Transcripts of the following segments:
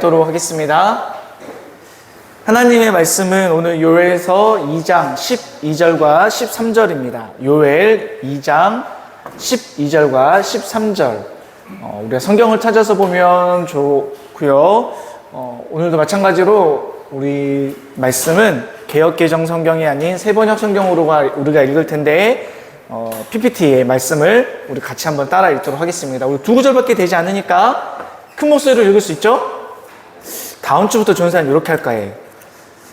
하도록 하겠습니다. 하나님의 말씀은 오늘 요엘서 2장 12절과 13절입니다. 요엘 2장 12절과 13절. 우리가 성경을 찾아서 보면 좋고요. 오늘도 마찬가지로 우리 말씀은 개역개정 성경이 아닌 새번역 성경으로 우리가 읽을 텐데 PPT의 말씀을 우리 같이 한번 따라 읽도록 하겠습니다. 우리 두 구절밖에 되지 않으니까 큰 목소리로 읽을 수 있죠? 다음 주부터 전사님 이렇게 할까 해.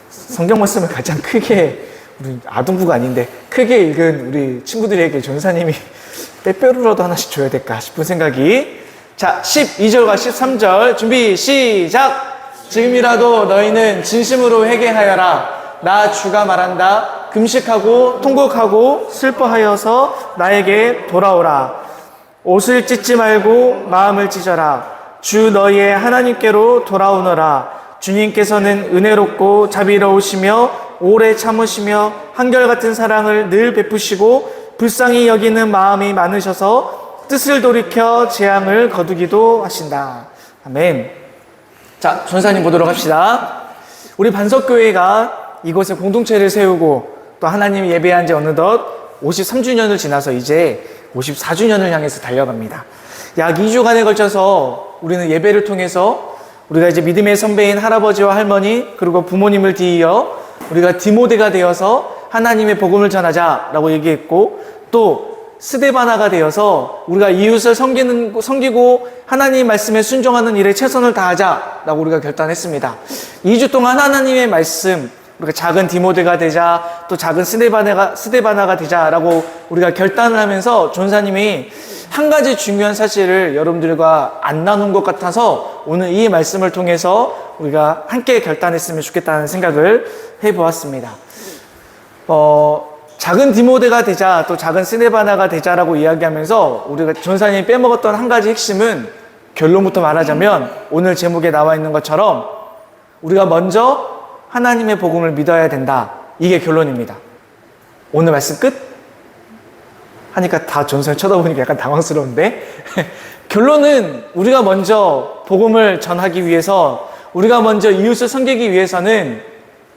성경 말씀을 가장 크게, 우리 아동부가 아닌데 크게 읽은 우리 친구들에게 전사님이 빼빼로라도 하나씩 줘야 될까 싶은 생각이. 자, 12절과 13절 준비 시작. 지금이라도 너희는 진심으로 회개하여라. 나 주가 말한다. 금식하고 통곡하고 슬퍼하여서 나에게 돌아오라. 옷을 찢지 말고 마음을 찢어라. 주 너희의 하나님께로 돌아오너라. 주님께서는 은혜롭고 자비로우시며 오래 참으시며 한결같은 사랑을 늘 베푸시고 불쌍히 여기는 마음이 많으셔서 뜻을 돌이켜 재앙을 거두기도 하신다. 아멘. 자, 전사님 보도록 합시다. 우리 반석교회가 이곳에 공동체를 세우고 또 하나님 예배한 지 어느덧 53주년을 지나서 이제 54주년을 향해서 달려갑니다. 약 2주간에 걸쳐서 우리는 예배를 통해서 우리가 이제 믿음의 선배인 할아버지와 할머니 그리고 부모님을 뒤이어 우리가 디모데가 되어서 하나님의 복음을 전하자라고 얘기했고, 또 스데바나가 되어서 우리가 이웃을 섬기고 하나님 말씀에 순종하는 일에 최선을 다하자라고 우리가 결단했습니다. 2주 동안 하나님의 말씀, 우리가 작은 디모데가 되자, 또 작은 스데바나가 되자라고 우리가 결단을 하면서 전사님이 한 가지 중요한 사실을 여러분들과 안 나눈 것 같아서 오늘 이 말씀을 통해서 우리가 함께 결단했으면 좋겠다는 생각을 해보았습니다. 작은 디모데가 되자, 또 작은 스데바나가 되자라고 이야기하면서 우리가 전사님이 빼먹었던 한 가지 핵심은, 결론부터 말하자면 오늘 제목에 나와 있는 것처럼 우리가 먼저 하나님의 복음을 믿어야 된다. 이게 결론입니다. 오늘 말씀 끝? 하니까 다 전사님 쳐다보니까 약간 당황스러운데 결론은 우리가 먼저 복음을 전하기 위해서, 우리가 먼저 이웃을 섬기기 위해서는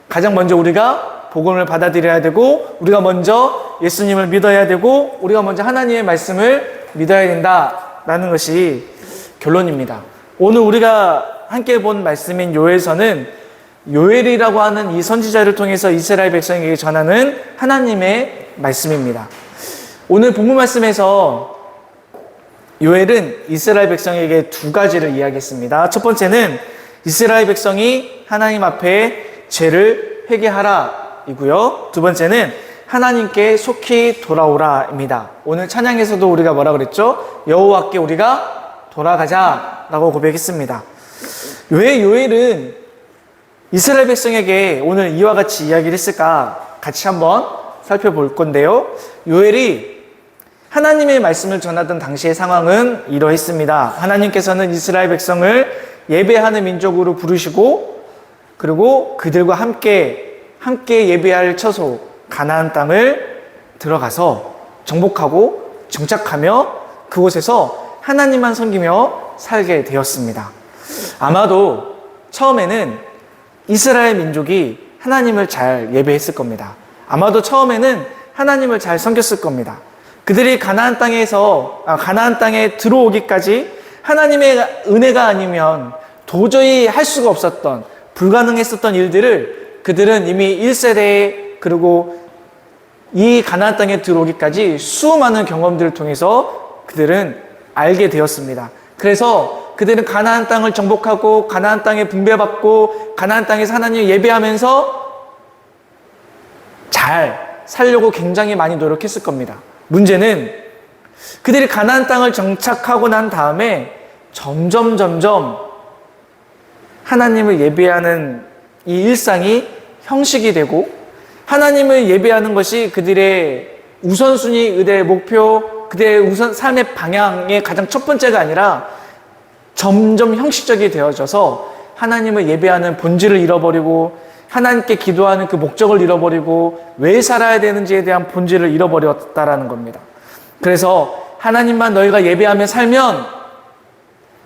가장 먼저 우리가 복음을 받아들여야 되고, 우리가 먼저 예수님을 믿어야 되고, 우리가 먼저 하나님의 말씀을 믿어야 된다라는 것이 결론입니다. 오늘 우리가 함께 본 말씀인 요엘서는 요엘이라고 하는 이 선지자를 통해서 이스라엘 백성에게 전하는 하나님의 말씀입니다. 오늘 본문 말씀에서 요엘은 이스라엘 백성에게 두 가지를 이야기했습니다. 첫 번째는 이스라엘 백성이 하나님 앞에 죄를 회개하라 이고요. 두 번째는 하나님께 속히 돌아오라입니다. 오늘 찬양에서도 우리가 뭐라 그랬죠? 여호와께 우리가 돌아가자라고 고백했습니다. 왜 요엘은 이스라엘 백성에게 오늘 이와 같이 이야기를 했을까? 같이 한번 살펴볼 건데요. 요엘이 하나님의 말씀을 전하던 당시의 상황은 이러했습니다. 하나님께서는 이스라엘 백성을 예배하는 민족으로 부르시고, 그리고 그들과 함께 예배할 처소 가나안 땅을 들어가서 정복하고 정착하며 그곳에서 하나님만 섬기며 살게 되었습니다. 아마도 처음에는 이스라엘 민족이 하나님을 잘 예배했을 겁니다. 아마도 처음에는 하나님을 잘 섬겼을 겁니다. 그들이 가나안 땅에 들어오기까지 하나님의 은혜가 아니면 도저히 할 수가 없었던, 불가능했었던 일들을 그들은 이미 1세대에, 그리고 이 가나안 땅에 들어오기까지 수많은 경험들을 통해서 그들은 알게 되었습니다. 그래서 그들은 가나안 땅을 정복하고 가나안 땅에 분배받고 가나안 땅에서 하나님을 예배하면서 잘 살려고 굉장히 많이 노력했을 겁니다. 문제는 그들이 가나안 땅을 정착하고 난 다음에 점점 하나님을 예배하는 이 일상이 형식이 되고, 하나님을 예배하는 것이 그들의 우선순위, 그들의 목표, 그들의 삶의 방향의 가장 첫 번째가 아니라 점점 형식적이 되어져서 하나님을 예배하는 본질을 잃어버리고, 하나님께 기도하는 그 목적을 잃어버리고, 왜 살아야 되는지에 대한 본질을 잃어버렸다라는 겁니다. 그래서 하나님만 너희가 예배하며 살면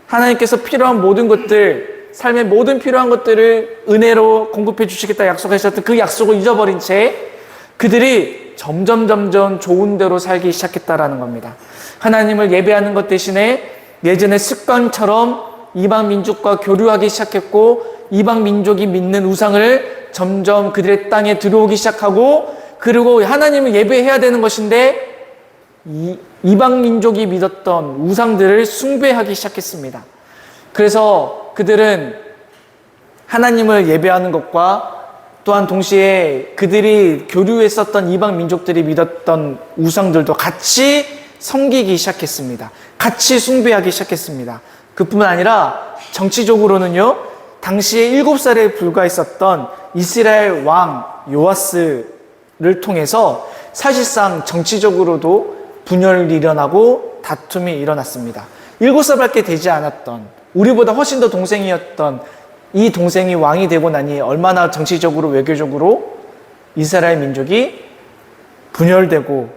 하나님께서 필요한 모든 것들, 삶의 모든 필요한 것들을 은혜로 공급해 주시겠다 약속하셨던 그 약속을 잊어버린 채 그들이 점점 좋은 대로 살기 시작했다라는 겁니다. 하나님을 예배하는 것 대신에 예전의 습관처럼 이방 민족과 교류하기 시작했고, 이방 민족이 믿는 우상을 점점 그들의 땅에 들어오기 시작하고, 그리고 하나님을 예배해야 되는 것인데 이방 민족이 믿었던 우상들을 숭배하기 시작했습니다. 그래서 그들은 하나님을 예배하는 것과 또한 동시에 그들이 교류했었던 이방 민족들이 믿었던 우상들도 같이 섬기기 시작했습니다. 같이 숭배하기 시작했습니다. 그뿐만 아니라 정치적으로는요, 당시에 7살에 불과했었던 이스라엘 왕 요아스를 통해서 사실상 정치적으로도 분열이 일어나고 다툼이 일어났습니다. 7살밖에 되지 않았던, 우리보다 훨씬 더 동생이었던 이 동생이 왕이 되고 나니 얼마나 정치적으로 외교적으로 이스라엘 민족이 분열되고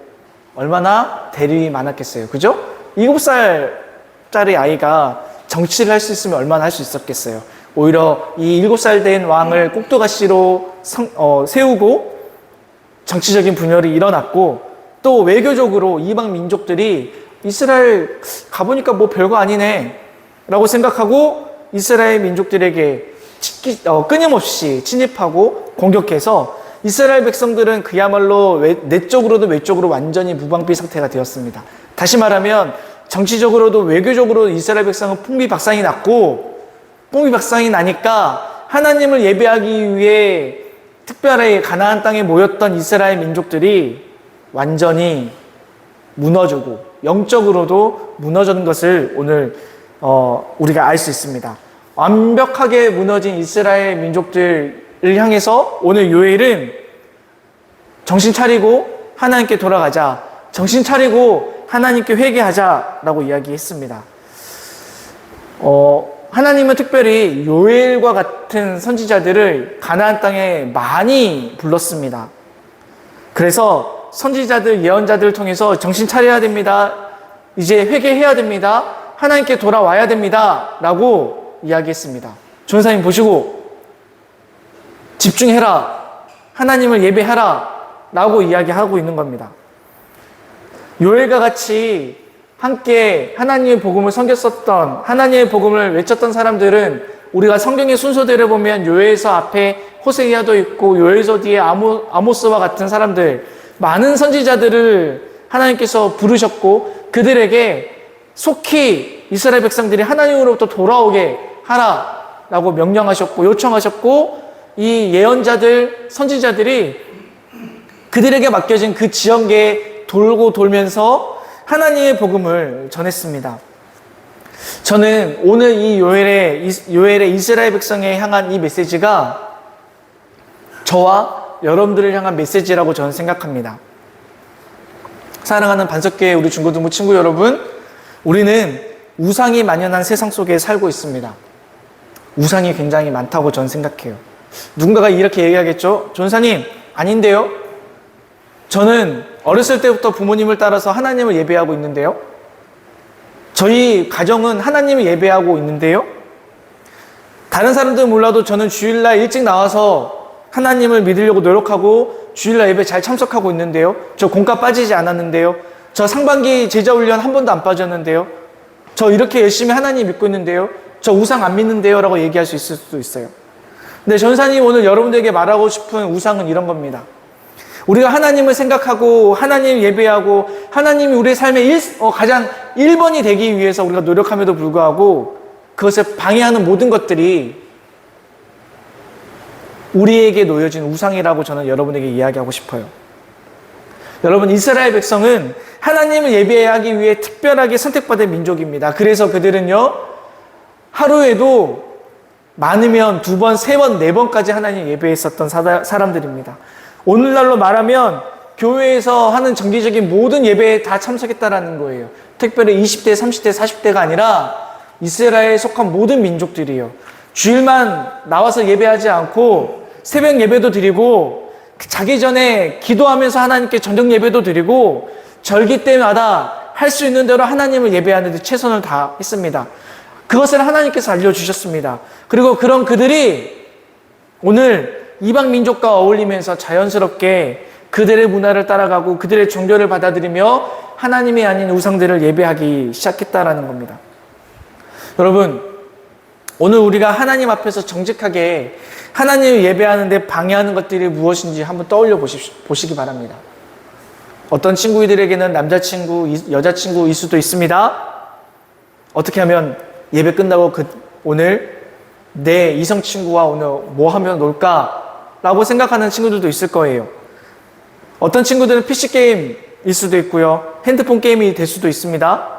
얼마나 대립이 많았겠어요. 그죠? 7살짜리 아이가 정치를 할 수 있으면 얼마나 할 수 있었겠어요. 오히려 이 7살 된 왕을 꼭두가시로 세우고 정치적인 분열이 일어났고, 또 외교적으로 이방 민족들이 이스라엘 가보니까 뭐 별거 아니네 라고 생각하고 이스라엘 민족들에게 끊임없이 침입하고 공격해서 이스라엘 백성들은 그야말로 내적으로도 외적으로 완전히 무방비 상태가 되었습니다. 다시 말하면 정치적으로도 외교적으로 이스라엘 백성은 풍비박산이 났고, 풍비박산이 나니까 하나님을 예배하기 위해 특별히 가나안 땅에 모였던 이스라엘 민족들이 완전히 무너지고 영적으로도 무너지는 것을 오늘 우리가 알 수 있습니다. 완벽하게 무너진 이스라엘 민족들을 향해서 오늘 요엘은 정신 차리고 하나님께 돌아가자, 정신 차리고 하나님께 회개하자라고 이야기했습니다. 하나님은 특별히 요엘과 같은 선지자들을 가나안 땅에 많이 불렀습니다. 그래서 선지자들, 예언자들을 통해서 정신 차려야 됩니다, 이제 회개해야 됩니다, 하나님께 돌아와야 됩니다 라고 이야기했습니다. 전사님 보시고 집중해라, 하나님을 예배하라 라고 이야기하고 있는 겁니다. 요엘과 같이 함께 하나님의 복음을 섬겼었던, 하나님의 복음을 외쳤던 사람들은 우리가 성경의 순서대로 보면 요엘서 앞에 호세이아도 있고 요엘서 뒤에 아모스와 같은 사람들, 많은 선지자들을 하나님께서 부르셨고 그들에게 속히 이스라엘 백성들이 하나님으로부터 돌아오게 하라라고 명령하셨고 요청하셨고, 이 예언자들, 선지자들이 그들에게 맡겨진 그 지형계에 돌고 돌면서 하나님의 복음을 전했습니다. 저는 오늘 이 요엘의 이스라엘 백성에 향한 이 메시지가 저와 여러분들을 향한 메시지라고 저는 생각합니다. 사랑하는 반석교회 우리 중고등부 친구 여러분, 우리는 우상이 만연한 세상 속에 살고 있습니다. 우상이 굉장히 많다고 저는 생각해요. 누군가가 이렇게 얘기하겠죠? 전사님, 아닌데요? 저는 어렸을 때부터 부모님을 따라서 하나님을 예배하고 있는데요? 저희 가정은 하나님을 예배하고 있는데요? 다른 사람들은 몰라도 저는 주일날 일찍 나와서 하나님을 믿으려고 노력하고 주일날 예배 잘 참석하고 있는데요? 저 공과 빠지지 않았는데요? 저 상반기 제자훈련 한 번도 안 빠졌는데요? 저 이렇게 열심히 하나님 믿고 있는데요? 저 우상 안 믿는데요? 라고 얘기할 수 있을 수도 있어요. 근데 전사님 오늘 여러분들에게 말하고 싶은 우상은 이런 겁니다. 우리가 하나님을 생각하고 하나님 예배하고 하나님이 우리의 삶의 가장 1번이 되기 위해서 우리가 노력함에도 불구하고 그것을 방해하는 모든 것들이 우리에게 놓여진 우상이라고 저는 여러분에게 이야기하고 싶어요. 여러분, 이스라엘 백성은 하나님을 예배하기 위해 특별하게 선택받은 민족입니다. 그래서 그들은요, 하루에도 많으면 2번, 3번, 4번까지 하나님 예배했었던 사람들입니다. 오늘날로 말하면 교회에서 하는 정기적인 모든 예배에 다 참석했다라는 거예요. 특별히 20대, 30대, 40대가 아니라 이스라엘에 속한 모든 민족들이요. 주일만 나와서 예배하지 않고 새벽 예배도 드리고 자기 전에 기도하면서 하나님께 저녁 예배도 드리고 절기 때마다 할 수 있는 대로 하나님을 예배하는 데 최선을 다했습니다. 그것을 하나님께서 알려주셨습니다. 그리고 그런 그들이 오늘 이방 민족과 어울리면서 자연스럽게 그들의 문화를 따라가고 그들의 종교를 받아들이며 하나님이 아닌 우상들을 예배하기 시작했다라는 겁니다. 여러분, 오늘 우리가 하나님 앞에서 정직하게 하나님을 예배하는데 방해하는 것들이 무엇인지 한번 떠올려 보시기 바랍니다. 어떤 친구들에게는 남자친구, 여자친구일 수도 있습니다. 어떻게 하면 예배 끝나고 오늘 내 이성 친구와 오늘 뭐 하면 놀까라고 생각하는 친구들도 있을 거예요. 어떤 친구들은 PC게임일 수도 있고요. 핸드폰 게임이 될 수도 있습니다.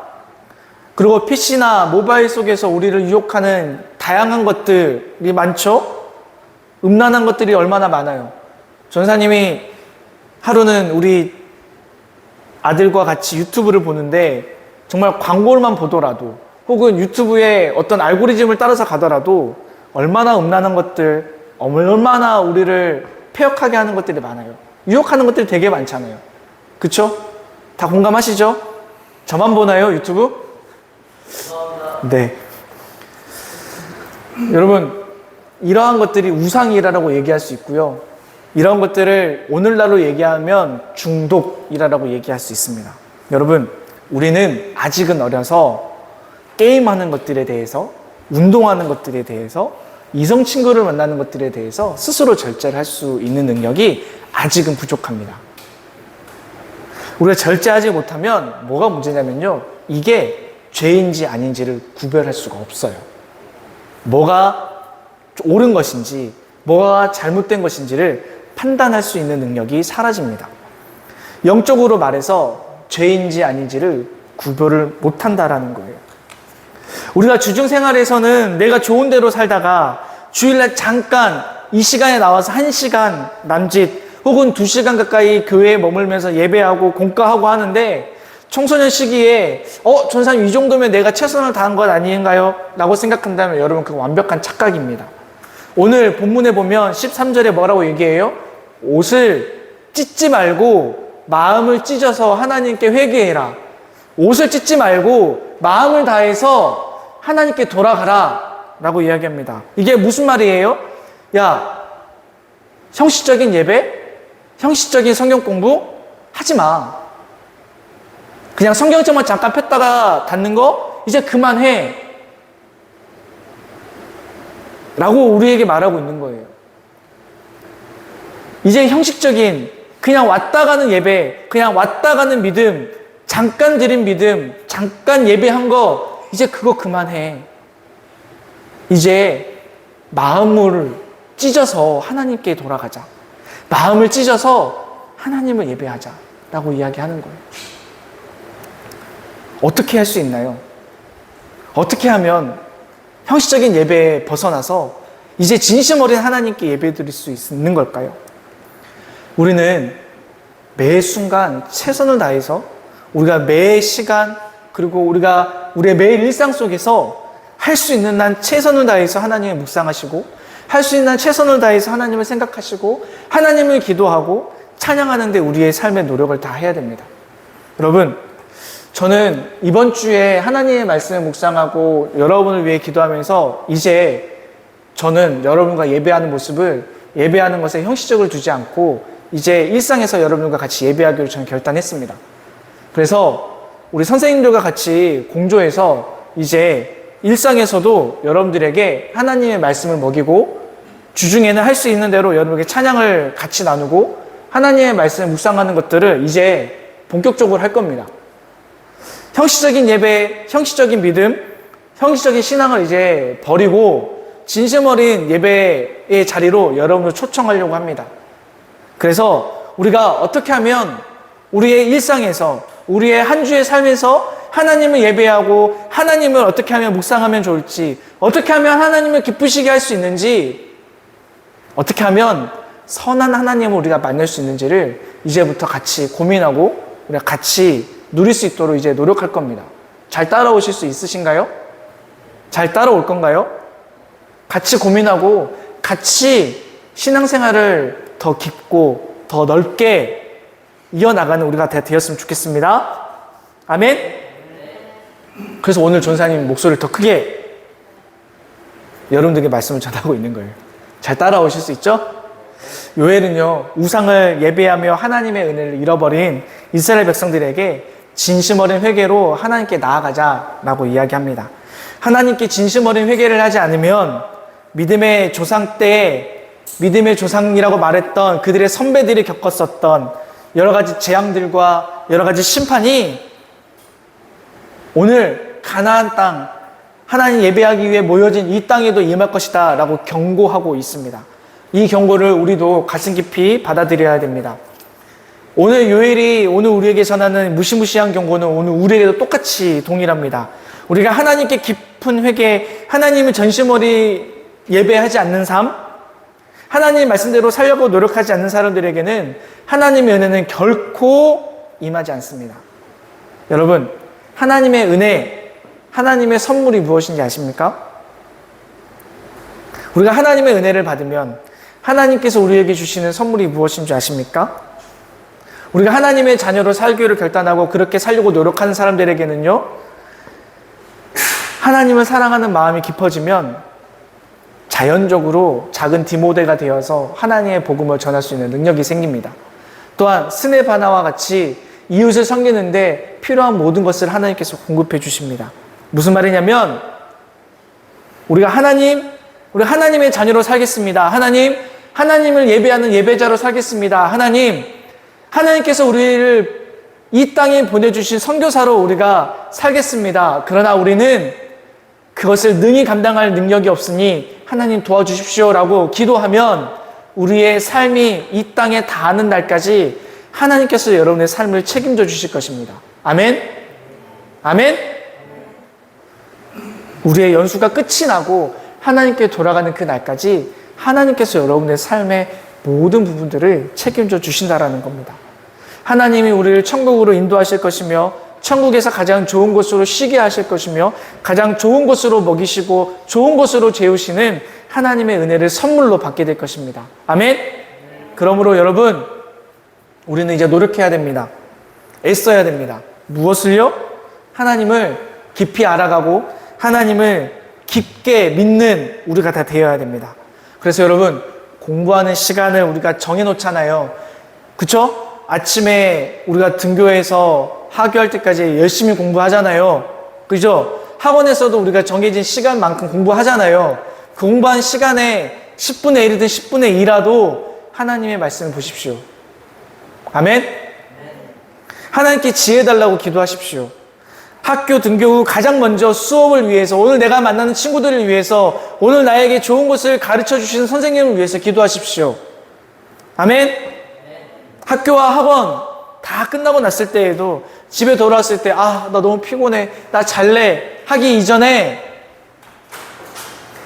그리고 PC나 모바일 속에서 우리를 유혹하는 다양한 것들이 많죠? 음란한 것들이 얼마나 많아요. 전사님이 하루는 우리 아들과 같이 유튜브를 보는데 정말 광고만 보더라도 혹은 유튜브에 어떤 알고리즘을 따라서 가더라도 얼마나 음란한 것들, 얼마나 우리를 폐역하게 하는 것들이 많아요. 유혹하는 것들이 되게 많잖아요. 그쵸? 다 공감하시죠? 저만 보나요, 유튜브? 네. 여러분, 이러한 것들이 우상이라고 얘기할 수 있고요. 이런 것들을 오늘날로 얘기하면 중독이라고 얘기할 수 있습니다. 여러분, 우리는 아직은 어려서 게임하는 것들에 대해서, 운동하는 것들에 대해서, 이성 친구를 만나는 것들에 대해서 스스로 절제를 할 수 있는 능력이 아직은 부족합니다. 우리가 절제하지 못하면 뭐가 문제냐면요. 이게 죄인지 아닌지를 구별할 수가 없어요. 뭐가 옳은 것인지, 뭐가 잘못된 것인지를 판단할 수 있는 능력이 사라집니다. 영적으로 말해서 죄인지 아닌지를 구별을 못한다라는 거예요. 우리가 주중생활에서는 내가 좋은 대로 살다가 주일날 잠깐 이 시간에 나와서 1시간 남짓 혹은 2시간 가까이 교회에 머물면서 예배하고 공과하고 하는데 청소년 시기에 전사님 이 정도면 내가 최선을 다한 것 아닌가요? 라고 생각한다면 여러분 그건 완벽한 착각입니다. 오늘 본문에 보면 13절에 뭐라고 얘기해요? 옷을 찢지 말고 마음을 찢어서 하나님께 회개해라. 옷을 찢지 말고 마음을 다해서 하나님께 돌아가라 라고 이야기합니다. 이게 무슨 말이에요? 야, 형식적인 예배? 형식적인 성경 공부? 하지 마. 그냥 성경책만 잠깐 폈다가 닫는 거? 이제 그만해. 라고 우리에게 말하고 있는 거예요. 이제 형식적인 그냥 왔다 가는 예배, 그냥 왔다 가는 믿음, 잠깐 드린 믿음, 잠깐 예배한 거 이제 그거 그만해. 이제 마음을 찢어서 하나님께 돌아가자. 마음을 찢어서 하나님을 예배하자 라고 이야기하는 거예요. 어떻게 할 수 있나요? 어떻게 하면 형식적인 예배에 벗어나서 이제 진심 어린 하나님께 예배 드릴 수 있는 걸까요? 우리는 매 순간 최선을 다해서 우리가 매 시간 그리고 우리가 우리의 매일 일상 속에서 할 수 있는 한 최선을 다해서 하나님을 묵상하시고 할 수 있는 한 최선을 다해서 하나님을 생각하시고 하나님을 기도하고 찬양하는 데 우리의 삶의 노력을 다 해야 됩니다. 여러분, 저는 이번 주에 하나님의 말씀을 묵상하고 여러분을 위해 기도하면서 이제 저는 여러분과 예배하는 모습을 예배하는 것에 형식적으로 두지 않고 이제 일상에서 여러분과 같이 예배하기로 저는 결단했습니다. 그래서 우리 선생님들과 같이 공조해서 이제 일상에서도 여러분들에게 하나님의 말씀을 먹이고 주중에는 할 수 있는 대로 여러분에게 찬양을 같이 나누고 하나님의 말씀을 묵상하는 것들을 이제 본격적으로 할 겁니다. 형식적인 예배, 형식적인 믿음, 형식적인 신앙을 이제 버리고 진심 어린 예배의 자리로 여러분을 초청하려고 합니다. 그래서 우리가 어떻게 하면 우리의 일상에서 우리의 한 주의 삶에서 하나님을 예배하고 하나님을 어떻게 하면 묵상하면 좋을지, 어떻게 하면 하나님을 기쁘시게 할 수 있는지, 어떻게 하면 선한 하나님을 우리가 만날 수 있는지를 이제부터 같이 고민하고 우리가 같이 누릴 수 있도록 이제 노력할 겁니다. 잘 따라오실 수 있으신가요? 잘 따라올 건가요? 같이 고민하고 같이 신앙생활을 더 깊고 더 넓게 이어나가는 우리가 되었으면 좋겠습니다. 아멘? 그래서 오늘 전사님 목소리를 더 크게 여러분들에게 말씀을 전하고 있는 거예요. 잘 따라오실 수 있죠? 요엘은요, 우상을 예배하며 하나님의 은혜를 잃어버린 이스라엘 백성들에게 진심 어린 회개로 하나님께 나아가자라고 이야기합니다. 하나님께 진심 어린 회개를 하지 않으면 믿음의 조상 때에 믿음의 조상이라고 말했던 그들의 선배들이 겪었었던 여러 가지 재앙들과 여러 가지 심판이 오늘 가나안 땅, 하나님 예배하기 위해 모여진 이 땅에도 임할 것이다 라고 경고하고 있습니다. 이 경고를 우리도 가슴 깊이 받아들여야 됩니다. 오늘 요엘이 오늘 우리에게 전하는 무시무시한 경고는 오늘 우리에게도 똑같이 동일합니다. 우리가 하나님께 깊은 회개, 하나님을 전심어리 예배하지 않는 삶, 하나님의 말씀대로 살려고 노력하지 않는 사람들에게는 하나님의 은혜는 결코 임하지 않습니다. 여러분, 하나님의 은혜, 하나님의 선물이 무엇인지 아십니까? 우리가 하나님의 은혜를 받으면 하나님께서 우리에게 주시는 선물이 무엇인지 아십니까? 우리가 하나님의 자녀로 살기를 결단하고 그렇게 살려고 노력하는 사람들에게는요, 하나님을 사랑하는 마음이 깊어지면 자연적으로 작은 디모데가 되어서 하나님의 복음을 전할 수 있는 능력이 생깁니다. 또한 스데바나와 같이 이웃을 섬기는데 필요한 모든 것을 하나님께서 공급해 주십니다. 무슨 말이냐면 우리가 하나님의 자녀로 살겠습니다. 하나님을 예배하는 예배자로 살겠습니다. 하나님께서 우리를 이 땅에 보내주신 선교사로 우리가 살겠습니다. 그러나 우리는 그것을 능히 감당할 능력이 없으니 하나님 도와주십시오라고 기도하면 우리의 삶이 이 땅에 닿는 날까지 하나님께서 여러분의 삶을 책임져 주실 것입니다. 아멘? 아멘? 우리의 연수가 끝이 나고 하나님께 돌아가는 그 날까지 하나님께서 여러분의 삶의 모든 부분들을 책임져 주신다라는 겁니다. 하나님이 우리를 천국으로 인도하실 것이며 천국에서 가장 좋은 곳으로 쉬게 하실 것이며 가장 좋은 곳으로 먹이시고 좋은 곳으로 재우시는 하나님의 은혜를 선물로 받게 될 것입니다. 아멘? 그러므로 여러분, 우리는 이제 노력해야 됩니다. 애써야 됩니다. 무엇을요? 하나님을 깊이 알아가고 하나님을 깊게 믿는 우리가 다 되어야 됩니다. 그래서 여러분, 공부하는 시간을 우리가 정해놓잖아요. 그쵸? 아침에 우리가 등교해서 하교할 때까지 열심히 공부하잖아요. 그죠? 학원에서도 우리가 정해진 시간만큼 공부하잖아요. 그 공부한 시간에 10분의 1이든 10분의 2라도 하나님의 말씀을 보십시오. 아멘? 하나님께 지혜 달라고 기도하십시오. 학교 등교 후 가장 먼저 수업을 위해서, 오늘 내가 만나는 친구들을 위해서, 오늘 나에게 좋은 것을 가르쳐 주시는 선생님을 위해서 기도하십시오. 아멘? 학교와 학원 다 끝나고 났을 때에도 집에 돌아왔을 때, 나 너무 피곤해, 나 잘래 하기 이전에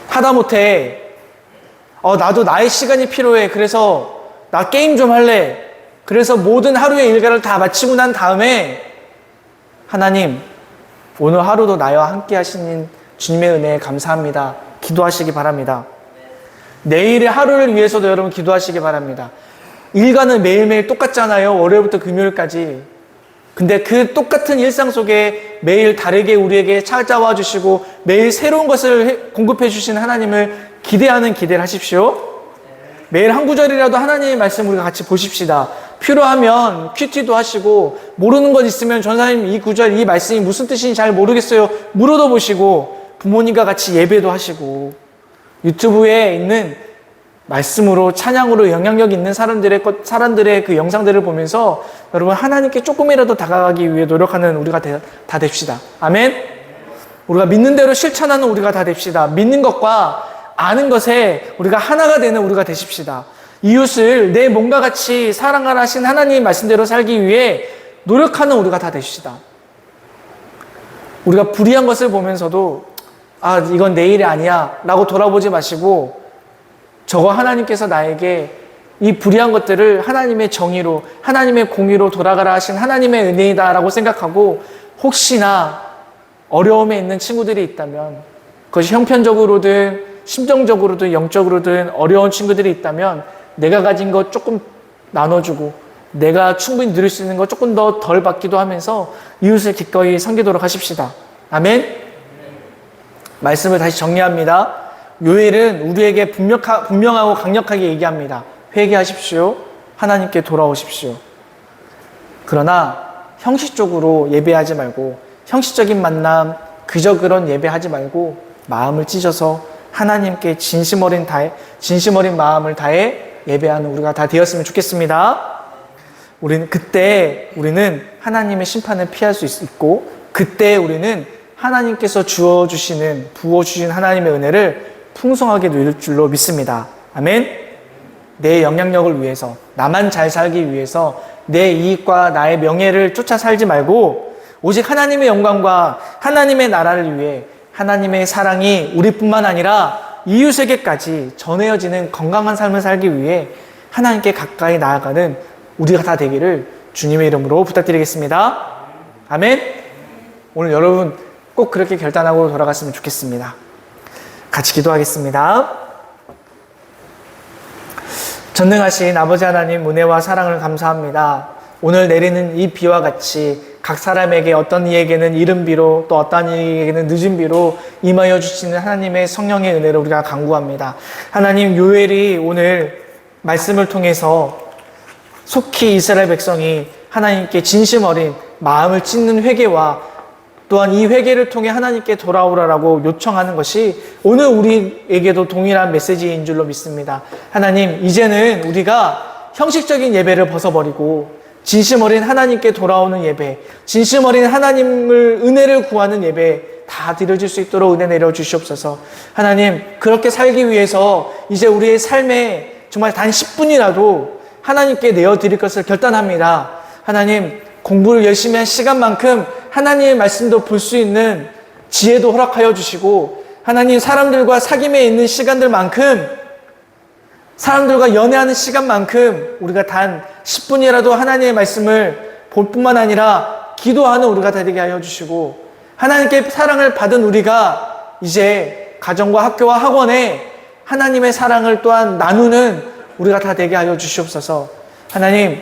하다못해 나도 나의 시간이 필요해, 그래서 나 게임 좀 할래, 그래서 모든 하루의 일과를 다 마치고 난 다음에 하나님, 오늘 하루도 나와 함께 하시는 주님의 은혜에 감사합니다, 기도하시기 바랍니다. 내일의 하루를 위해서도 여러분 기도하시기 바랍니다. 일과는 매일매일 똑같잖아요. 월요일부터 금요일까지. 근데 그 똑같은 일상 속에 매일 다르게 우리에게 찾아와 주시고 매일 새로운 것을 공급해 주시는 하나님을 기대하는 기대를 하십시오. 매일 한 구절이라도 하나님의 말씀 우리가 같이 보십시다. 필요하면 큐티도 하시고, 모르는 것 있으면 전사님 이 구절, 이 말씀이 무슨 뜻인지 잘 모르겠어요, 물어도 보시고, 부모님과 같이 예배도 하시고, 유튜브에 있는 말씀으로, 찬양으로 영향력 있는 사람들의 그 영상들을 보면서 여러분, 하나님께 조금이라도 다가가기 위해 노력하는 우리가 다 됩시다. 아멘? 우리가 믿는 대로 실천하는 우리가 다 됩시다. 믿는 것과 아는 것에 우리가 하나가 되는 우리가 되십시다. 이웃을 내 몸과 같이 사랑하라 하신 하나님의 말씀대로 살기 위해 노력하는 우리가 다 되십시다. 우리가 불의한 것을 보면서도 이건 내 일이 아니야 라고 돌아보지 마시고, 저거 하나님께서 나에게 이 불의한 것들을 하나님의 정의로, 하나님의 공의로 돌아가라 하신 하나님의 은혜이다 라고 생각하고, 혹시나 어려움에 있는 친구들이 있다면, 그것이 형편적으로든 심정적으로든 영적으로든 어려운 친구들이 있다면 내가 가진 것 조금 나눠주고 내가 충분히 누릴 수 있는 것 조금 더 덜 받기도 하면서 이웃을 기꺼이 섬기도록 하십시다. 아멘? 말씀을 다시 정리합니다. 요엘은 우리에게 분명하고 강력하게 얘기합니다. 회개하십시오. 하나님께 돌아오십시오. 그러나 형식적으로 예배하지 말고, 형식적인 만남, 그저 그런 예배하지 말고 마음을 찢어서 하나님께 진심 어린 마음을 다해 예배하는 우리가 다 되었으면 좋겠습니다. 그때 우리는 하나님의 심판을 피할 수 있고, 그때 우리는 하나님께서 부어주신 하나님의 은혜를 풍성하게 누릴 줄로 믿습니다. 아멘. 내 영향력을 위해서, 나만 잘 살기 위해서 내 이익과 나의 명예를 쫓아 살지 말고, 오직 하나님의 영광과 하나님의 나라를 위해 하나님의 사랑이 우리뿐만 아니라 이웃에게까지 전해지는 건강한 삶을 살기 위해 하나님께 가까이 나아가는 우리가 다 되기를 주님의 이름으로 부탁드리겠습니다. 아멘. 오늘 여러분 꼭 그렇게 결단하고 돌아갔으면 좋겠습니다. 같이 기도하겠습니다. 전능하신 아버지 하나님, 은혜와 사랑을 감사합니다. 오늘 내리는 이 비와 같이 각 사람에게, 어떤 이에게는 이른 비로, 또 어떤 이에게는 늦은 비로 임하여 주시는 하나님의 성령의 은혜를 우리가 간구합니다. 하나님, 요엘이 오늘 말씀을 통해서 속히 이스라엘 백성이 하나님께 진심 어린 마음을 찢는 회개와 또한 이 회개를 통해 하나님께 돌아오라고 요청하는 것이 오늘 우리에게도 동일한 메시지인 줄로 믿습니다. 하나님, 이제는 우리가 형식적인 예배를 벗어버리고 진심 어린 하나님께 돌아오는 예배, 진심 어린 하나님을 은혜를 구하는 예배 다 드려질 수 있도록 은혜 내려주시옵소서. 하나님, 그렇게 살기 위해서 이제 우리의 삶에 정말 단 10분이라도 하나님께 내어드릴 것을 결단합니다. 하나님, 공부를 열심히 한 시간만큼 하나님의 말씀도 볼 수 있는 지혜도 허락하여 주시고, 하나님, 사람들과 사귐에 있는 시간들만큼, 사람들과 연애하는 시간만큼 우리가 단 10분이라도 하나님의 말씀을 볼 뿐만 아니라 기도하는 우리가 되게 하여 주시고, 하나님께 사랑을 받은 우리가 이제 가정과 학교와 학원에 하나님의 사랑을 또한 나누는 우리가 다 되게 하여 주시옵소서. 하나님,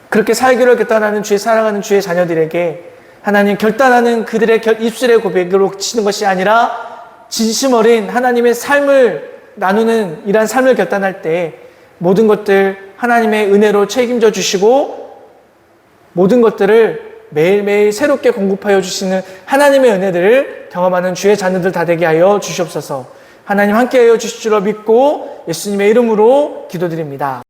그렇게 살기를 결단하는 주의 사랑하는 주의 자녀들에게 하나님, 결단하는 그들의 입술의 고백으로 치는 것이 아니라 진심 어린 하나님의 삶을 나누는 이러한 삶을 결단할 때 모든 것들 하나님의 은혜로 책임져 주시고, 모든 것들을 매일매일 새롭게 공급하여 주시는 하나님의 은혜들을 경험하는 주의 자녀들 다 되게 하여 주시옵소서. 하나님 함께하여 주실 줄로 믿고 예수님의 이름으로 기도드립니다.